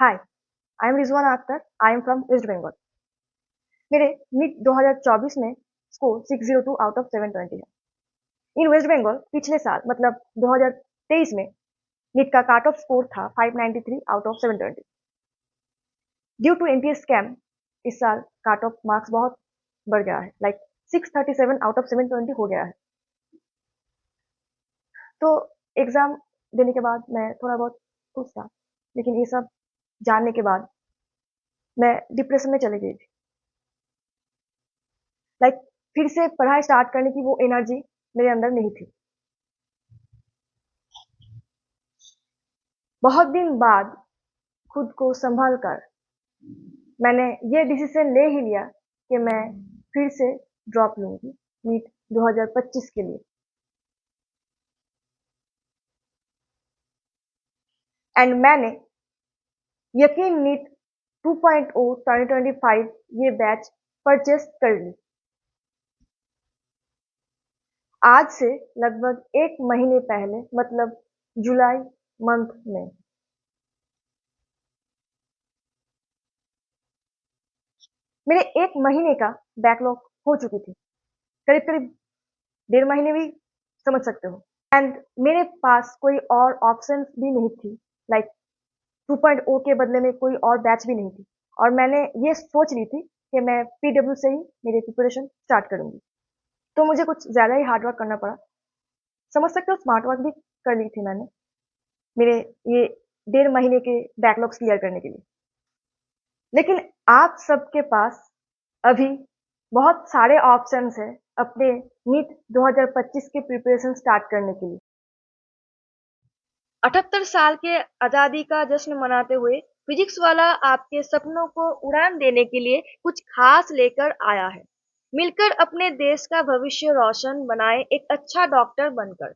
Hi, I am Rizwana Akhtar. I am from West Bengal. मेरे NEET 2024 में score 602 out of 720 है। इन waste Bengal पिछले साल मतलब 2023 में नीट का काट ऑफ स्कोर था 593 out of 720। Due to MPS scam इस साल काट ऑफ मार्क्स बहुत बढ़ गया है, लाइक 637 आउट ऑफ 720 हो गया है। तो एग्जाम देने के बाद मैं थोड़ा बहुत खुश था, लेकिन ये सब जानने के बाद मैं डिप्रेशन में चली गई थी। लाइक फिर से पढ़ाई स्टार्ट करने की वो एनर्जी मेरे अंदर नहीं थी। बहुत दिन बाद खुद को संभाल कर मैंने ये डिसीजन ले ही लिया कि मैं फिर से ड्रॉप लूंगी नीट 2025 के लिए। एंड मैंने यकीन नीट 2.0 2025 ये बैच परचेस कर ली। आज से लगभग एक महीने पहले, मतलब जुलाई मंथ में। मेरे एक महीने का बैकलॉग हो चुकी थी, करीब करीब 1.5 महीने भी समझ सकते हो। एंड मेरे पास कोई और ऑप्शन भी नहीं थी, लाइक 2.0 के बदले में कोई और बैच भी नहीं थी। और मैंने ये सोच ली थी कि मैं पीडब्ल्यू से ही मेरी प्रिपरेशन स्टार्ट करूंगी। तो मुझे कुछ ज़्यादा ही हार्ड वर्क करना पड़ा। समझ सकते हो, स्मार्ट वर्क भी कर ली थी मैंने मेरे ये 1.5 महीने के बैकलॉग्स क्लियर करने के लिए। लेकिन आप सबके पास अभी बहुत सारे ऑप्शंस हैं अपने नीट 2025 के प्रिपरेशन स्टार्ट करने के लिए। 78 साल के आजादी का जश्न मनाते हुए फिजिक्स वाला आपके सपनों को उड़ान देने के लिए कुछ खास लेकर आया है। मिलकर अपने देश का भविष्य रोशन बनाए एक अच्छा डॉक्टर बनकर।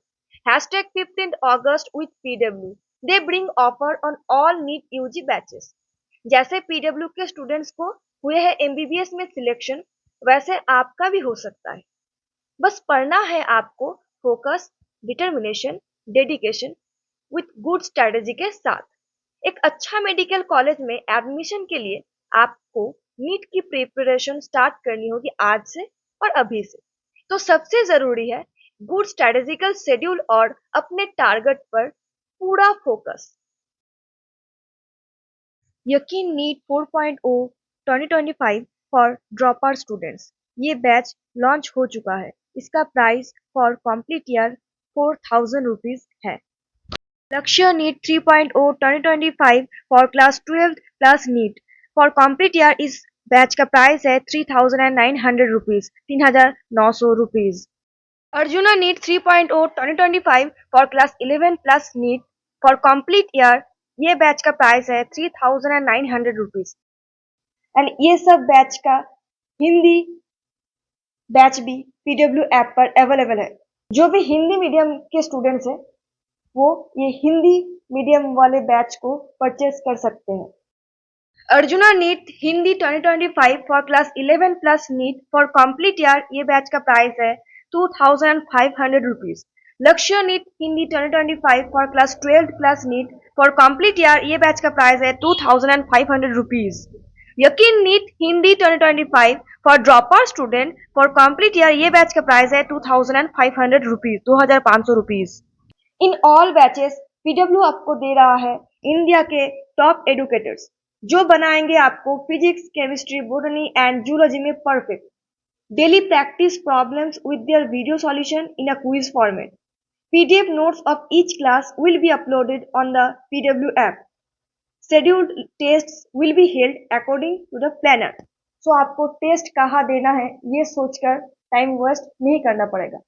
#15 अगस्त with PW. They bring offer on all NEET UG batches. जैसे पीडब्ल्यू के स्टूडेंट्स को हुए है एमबीबीएस में सिलेक्शन, वैसे आपका भी हो सकता है। बस पढ़ना है आपको, focus, determination, dedication with good strategy के साथ। एक अच्छा मेडिकल कॉलेज में एडमिशन के लिए आपको नीट की प्रिपरेशन स्टार्ट करनी होगी आज से और अभी से। तो सबसे जरूरी है गुड स्ट्रेटेजिकल शेड्यूल और अपने टारगेट पर पूरा focus. Yakeen NEET 4.0 2025 for dropper students ये बैच लॉन्च हो चुका है। इसका price for complete year 4000 rupees है। Lakshya NEET 3.0 2025 for class 12 plus NEET for complete year इस बैच का प्राइस है 3900 rupees, 3900 rupees. Arjuna NEET 3.0 2025 for class 11 plus NEET for complete year ये बैच का प्राइस है 3900 रुपीज। एंड ये सब बैच का हिंदी बैच भी पीडब्ल्यू ऐप पर अवेलेबल है। जो भी हिंदी मीडियम के स्टूडेंट्स हैं वो ये हिंदी मीडियम वाले बैच को परचेस कर सकते हैं। Arjuna NEET Hindi 2025 for class 11 plus NEET for complete year ये बैच का प्राइस है 2500 rupees. Lakshya NEET Hindi 2025 for class 12 plus NEET for complete year ये बैच का प्राइस है 2500 rupees. Yakeen NEET Hindi 2025 for dropper student for complete year ये बैच का प्राइस है 2500 rupees, 2500 rupees. In all batches PW आपको दे रहा है इंडिया के टॉप एडुकेटर्स जो बनाएंगे आपको physics, chemistry, botany and zoology में perfect. Daily practice problems with their video solution in a quiz format. PDF notes of each class will be uploaded on the PW app. Scheduled tests will be held according to the planner. So आपको test कहाँ देना है ये सोचकर time waste नहीं करना पड़ेगा।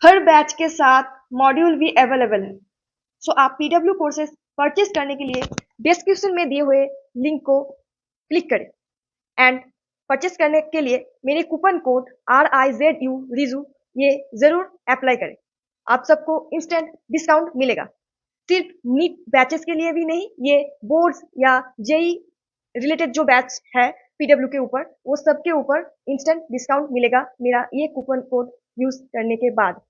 हर batch के साथ मॉड्यूल भी अवेलेबल है। सो आप पीडब्ल्यू कोर्सेज परचेस करने के लिए डिस्क्रिप्शन में दिए हुए लिंक को क्लिक करें एंड परचेस करने के लिए मेरे कूपन कोड RIZU रिजू ये जरूर अप्लाई करें। आप सबको इंस्टेंट डिस्काउंट मिलेगा। सिर्फ नीट बैचेस के लिए भी नहीं, ये बोर्ड्स या जेई रिलेटेड जो बैच है पीडब्ल्यू के ऊपर वो सबके ऊपर इंस्टेंट डिस्काउंट मिलेगा मेरा ये कूपन कोड यूज करने के बाद।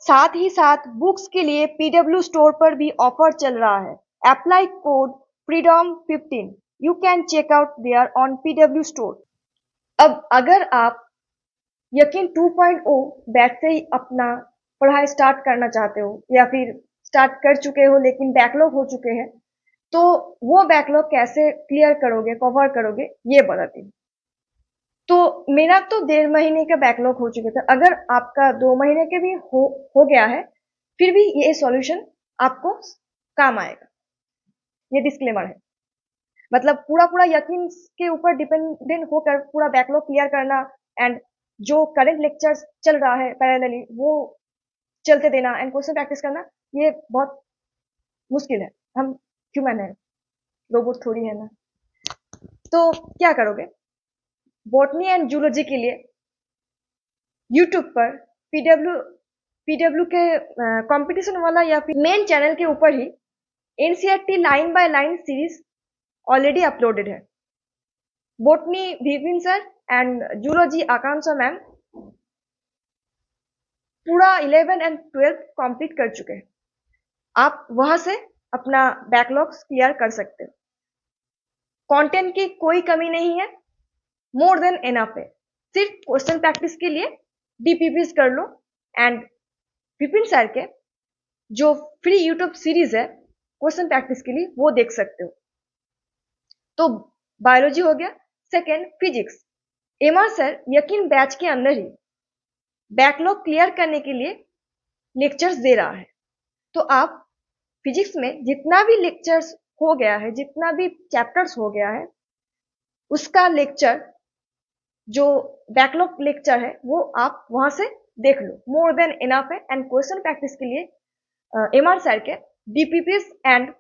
साथ ही साथ बुक्स के लिए पीडब्ल्यू स्टोर पर भी ऑफर चल रहा है। Apply code freedom 15 you can check out there on PW store. अब अगर आप यकीन 2.0 बैच से ही अपना पढ़ाई स्टार्ट करना चाहते हो या फिर स्टार्ट कर चुके हो लेकिन बैकलॉग हो चुके हैं, तो वो बैकलॉग कैसे क्लियर करोगे, कवर करोगे, ये बताती हूँ। तो मेरा तो 1.5 महीने का बैकलॉग हो चुका था। अगर आपका 2 महीने के भी हो गया है, फिर भी ये सॉल्यूशन आपको काम आएगा। ये डिस्क्लेमर है। मतलब पूरा पूरा यकीन के ऊपर डिपेंडेंट होकर पूरा बैकलॉग क्लियर करना एंड जो करंट लेक्चर्स चल रहा है पैरेलली वो चलते देना एंड क्वेश्चन प्रैक्टिस करना, ये बहुत मुश्किल है। हम ह्यूमन है, रोबोट थोड़ी है ना। तो क्या करोगे, बॉटनी एंड जूलॉजी के लिए यूट्यूब पर पीडब्ल्यू पीडब्ल्यू के कंपटीशन वाला या फिर मेन चैनल के ऊपर ही NCERT line by line series already uploaded है। Botany Vipin sir and zoology Akanksha ma'am पूरा 11 एंड 12 कंप्लीट कर चुके हैं। आप वहां से अपना बैकलॉग्स क्लियर कर सकते हो। कंटेंट की कोई कमी नहीं है, मोर देन एनफ है। सिर्फ क्वेश्चन प्रैक्टिस के लिए डीपीपीस कर लो एंड विपिन सर के जो फ्री यूट्यूब सीरीज है क्वेश्चन प्रैक्टिस के लिए वो देख सकते हो। तो बायोलॉजी हो गया। Second, physics. एमआर सर यकीन बैच के अंदर ही बैकलॉग क्लियर करने के लिए लेक्चर्स दे रहा है। तो आप फिजिक्स में जितना भी लेक्चर्स हो गया है, जितना भी चैप्टर्स हो गया है, उसका लेक्चर जो बैकलॉग लेक्चर है वो आप वहां से देख लो। मोर देन इनफ है। एंड क्वेश्चन प्रैक्टिस के लिए एमआर सर के डीपीपीस एंड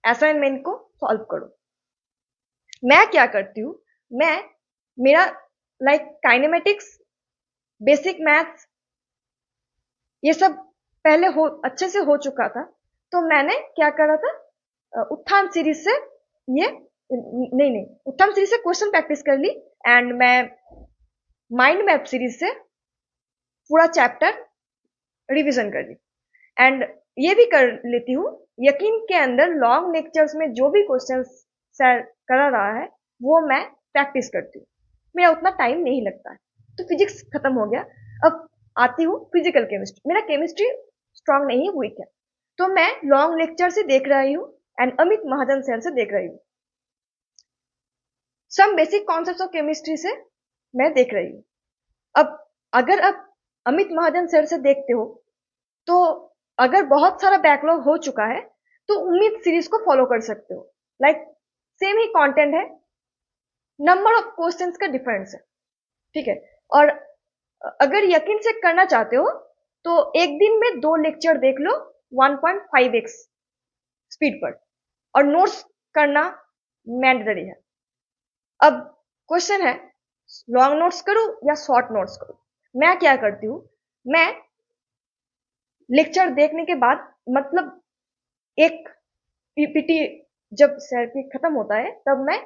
असाइनमेंट को सॉल्व करो। मैं क्या करती हूँ, मैं मेरा काइनेमेटिक्स, बेसिक मैथ्स, ये सब पहले अच्छे से हो चुका था। तो मैंने क्या करा था, उत्थान सीरीज से ये नहीं उत्थान सीरीज से क्वेश्चन प्रैक्टिस कर ली एंड मैं माइंड मैप सीरीज से पूरा चैप्टर रिवीजन कर ली। एंड ये भी कर लेती हूँ, यकीन के अंदर लॉन्ग लेक्चर्स में जो भी क्वेश्चन सर करा रहा है वो मैं प्रैक्टिस करती हूँ। मेरा उतना टाइम नहीं लगता है। तो फिजिक्स खत्म हो गया। अब आती हूँ फिजिकल केमिस्ट्री। मेरा केमिस्ट्री स्ट्रांग नहीं है, वीक है। तो मैं लॉन्ग लेक्चर से देख रही हूँ एंड अमित महाजन सर से देख रही हूँ। Some basic concepts of chemistry से मैं देख रही हूँ। अब अगर आप अमित महाजन सर से देखते हो तो अगर बहुत सारा बैकलॉग हो चुका है तो उम्मीद सीरीज को फॉलो कर सकते हो। सेम ही कंटेंट है, नंबर ऑफ क्वेश्चंस का डिफरेंस है, ठीक है। और अगर यकीन से करना चाहते हो तो एक दिन में 2 लेक्चर देख लो 1.5x स्पीड पर, और नोट्स करना मैंडेटरी है। अब क्वेश्चन है, लॉन्ग नोट्स करूं या शॉर्ट नोट्स करूं। मैं क्या करती हूं, मैं लेक्चर देखने के बाद मतलब एक पीपीटी जब सर की खत्म होता है तब मैं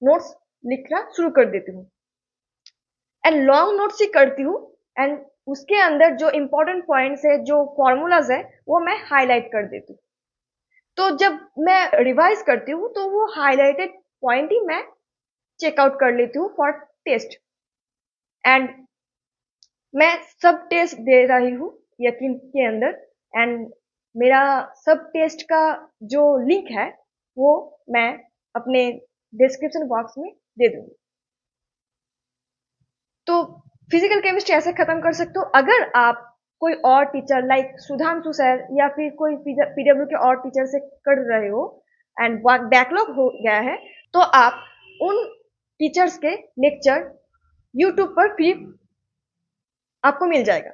नोट्स लिखना शुरू कर देती हूँ एंड लॉन्ग नोट्स ही करती हूँ। एंड उसके अंदर जो इंपॉर्टेंट पॉइंट्स है, जो फॉर्मूलाज है, वो मैं हाईलाइट कर देती हूँ। तो जब मैं रिवाइज करती हूँ तो वो हाईलाइटेड पॉइंट ही मैं चेकआउट कर लेती हूँ फॉर टेस्ट। एंड मैं सब टेस्ट दे रही हूँ यकीन के अंदर एंड मेरा सब टेस्ट का जो लिंक है वो मैं अपने डिस्क्रिप्शन बॉक्स में दे दूंगी। तो फिजिकल केमिस्ट्री ऐसे खत्म कर सकते हो। अगर आप कोई और टीचर सुधांशु सर या फिर कोई पीडब्ल्यू के और टीचर से कर रहे हो एंड बैकलॉग हो गया है तो आप उन टीचर्स के लेक्चर यूट्यूब पर फ्री आपको मिल जाएगा।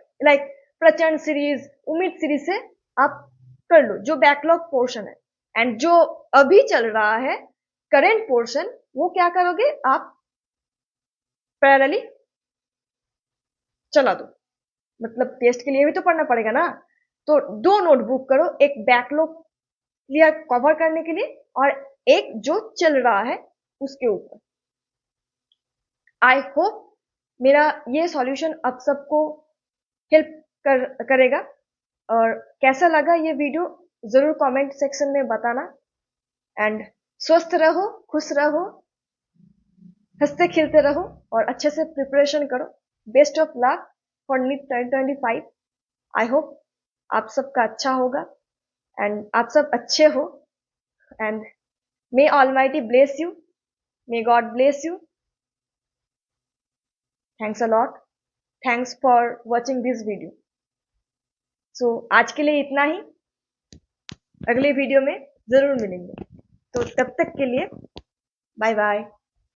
प्रचंड सीरीज, उम्मीद सीरीज से आप कर लो जो बैकलॉग पोर्शन है। एंड जो अभी चल रहा है करेंट पोर्शन, वो क्या करोगे आप पैरेलली चला दो। मतलब टेस्ट के लिए भी तो पढ़ना पड़ेगा ना। तो 2 नोटबुक करो, एक बैकलॉग क्लियर कवर करने के लिए और एक जो चल रहा है उसके ऊपर। आई होप मेरा ये सॉल्यूशन आप सबको हेल्प करेगा। और कैसा लगा ये वीडियो जरूर कमेंट सेक्शन में बताना। एंड स्वस्थ रहो, खुश रहो, हंसते खेलते रहो और अच्छे से प्रिपरेशन करो। Best of luck for NEET 2025। I hope आप सबका अच्छा होगा एंड आप सब अच्छे हो and may almighty bless you, may God bless you. Thanks a lot, thanks for watching this video. So आज के लिए इतना ही, अगले वीडियो में जरूर मिलेंगे, तो तब तक के लिए बाय बाय।